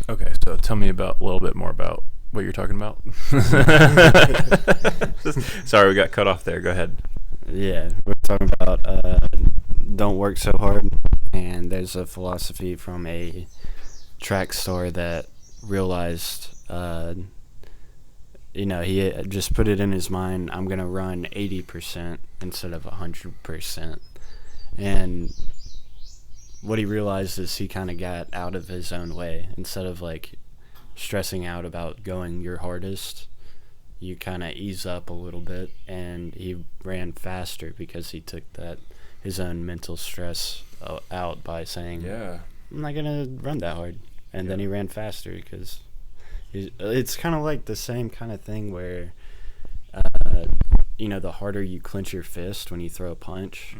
Okay, so tell me about a little bit more about what you're talking about. Sorry, we got cut off there. Go ahead. Yeah, we're talking about don't work so hard, and there's a philosophy from a track star that realized, he just put it in his mind, I'm gonna run 80% instead of 100%, and what he realized is he kind of got out of his own way. Instead of like stressing out about going your hardest, you kind of ease up a little bit, and he ran faster because he took that his own mental stress out by saying, Yeah. I'm not gonna run that hard, and then he ran faster because it's kind of like the same kind of thing where the harder you clench your fist when you throw a punch,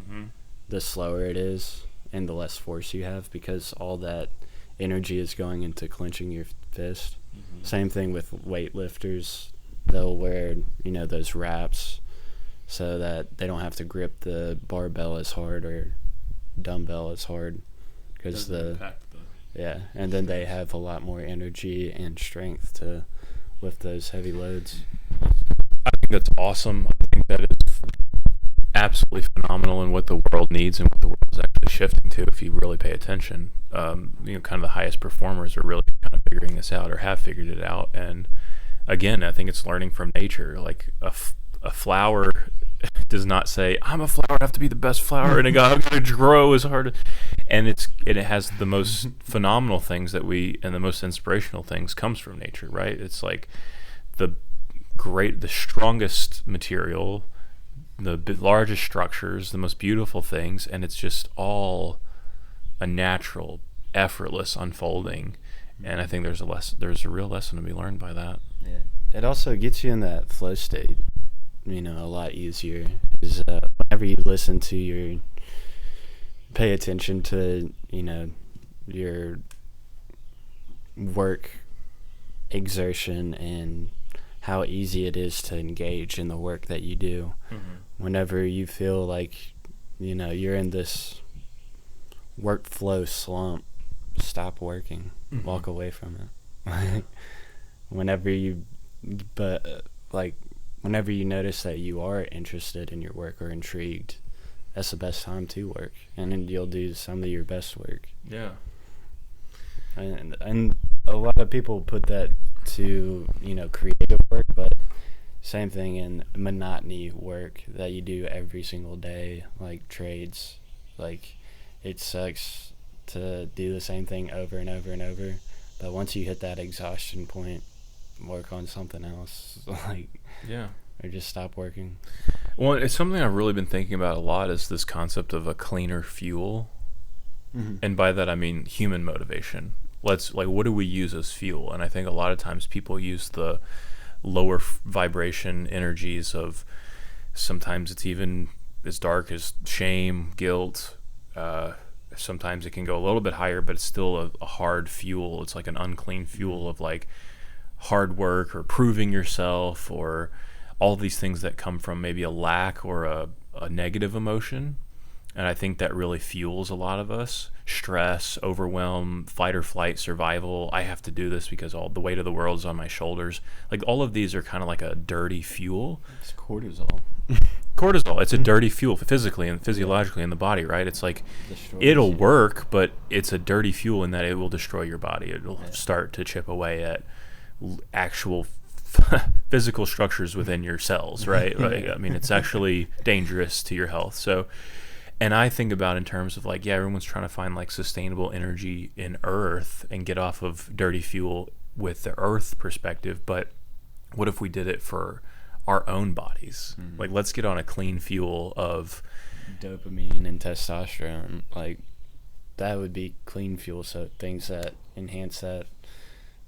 the slower it is and the less force you have, because all that energy is going into clenching your fist. Same thing with weightlifters. They'll wear, those wraps so that they don't have to grip the barbell as hard or dumbbell as hard, because and then they have a lot more energy and strength to lift those heavy loads. I think that's awesome. I think that is absolutely phenomenal in what the world needs and what the world is actually shifting to if you really pay attention. Kind of the highest performers are really kind of figuring this out or have figured it out. And again, I think it's learning from nature. Like a flower does not say, I'm a flower, I have to be the best flower, and I'm going to grow as hard. And it has the most phenomenal things and the most inspirational things comes from nature, right? It's like the strongest material, the largest structures, the most beautiful things, and it's just all a natural, effortless unfolding. And I think there's a real lesson to be learned by that. Yeah, it also gets you in that flow state, a lot easier. Is whenever you pay attention to, your work exertion and how easy it is to engage in the work that you do. Whenever you feel like, you're in this workflow slump, stop working, walk away from it. Whenever you notice that you are interested in your work or intrigued, that's the best time to work, and then you'll do some of your best work. Yeah. And a lot of people put that to, creative work, but same thing in monotony work that you do every single day, like trades. Like, it sucks to do the same thing over and over and over, but once you hit that exhaustion point, work on something else. Or just stop working. Well, it's something I've really been thinking about a lot, is this concept of a cleaner fuel. And by that I mean human motivation. What do we use as fuel? And I think a lot of times people use the lower vibration energies of, sometimes it's even as dark as shame, guilt. Sometimes it can go a little bit higher, but it's still a hard fuel. It's like an unclean fuel of like hard work or proving yourself, or all these things that come from maybe a lack or a negative emotion. And I think that really fuels a lot of us. Stress, overwhelm, fight or flight, survival. I have to do this because all the weight of the world is on my shoulders. Like, all of these are kind of like a dirty fuel. It's cortisol. Cortisol, it's a dirty fuel physically and physiologically in the body, right? It's like, it'll work, but it's a dirty fuel in that it will destroy your body. It'll start to chip away at actual physical structures within your cells, right? Like, I mean, it's actually dangerous to your health. So, and I think about in terms of like, everyone's trying to find like sustainable energy in earth and get off of dirty fuel with the earth perspective. But what if we did it for our own bodies? Like, let's get on a clean fuel of dopamine and testosterone. Like, that would be clean fuel. So things that enhance that,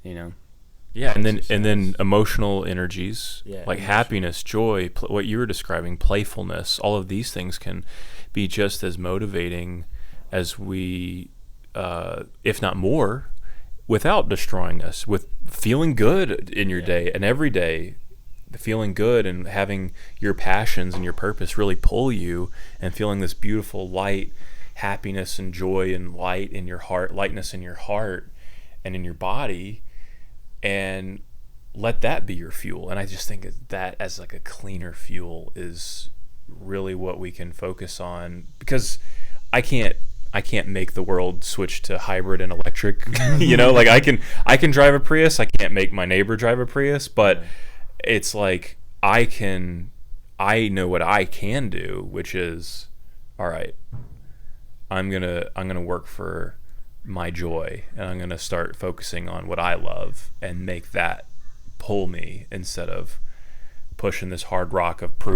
Yeah, and then emotional energies, like emotional. Happiness, joy, what you were describing, playfulness, all of these things can be just as motivating as we, if not more, without destroying us, with feeling good in your day and every day, feeling good and having your passions and your purpose really pull you, and feeling this beautiful light, happiness and joy and light in your heart, lightness in your heart. and in your body, and let that be your fuel. And I just think that as like a cleaner fuel is really what we can focus on, because I can't make the world switch to hybrid and electric. Like I can drive a Prius. I can't make my neighbor drive a Prius, but it's like I know what I can do, which is, all right, I'm gonna work for my joy, and I'm gonna start focusing on what I love and make that pull me, instead of pushing this hard rock of proof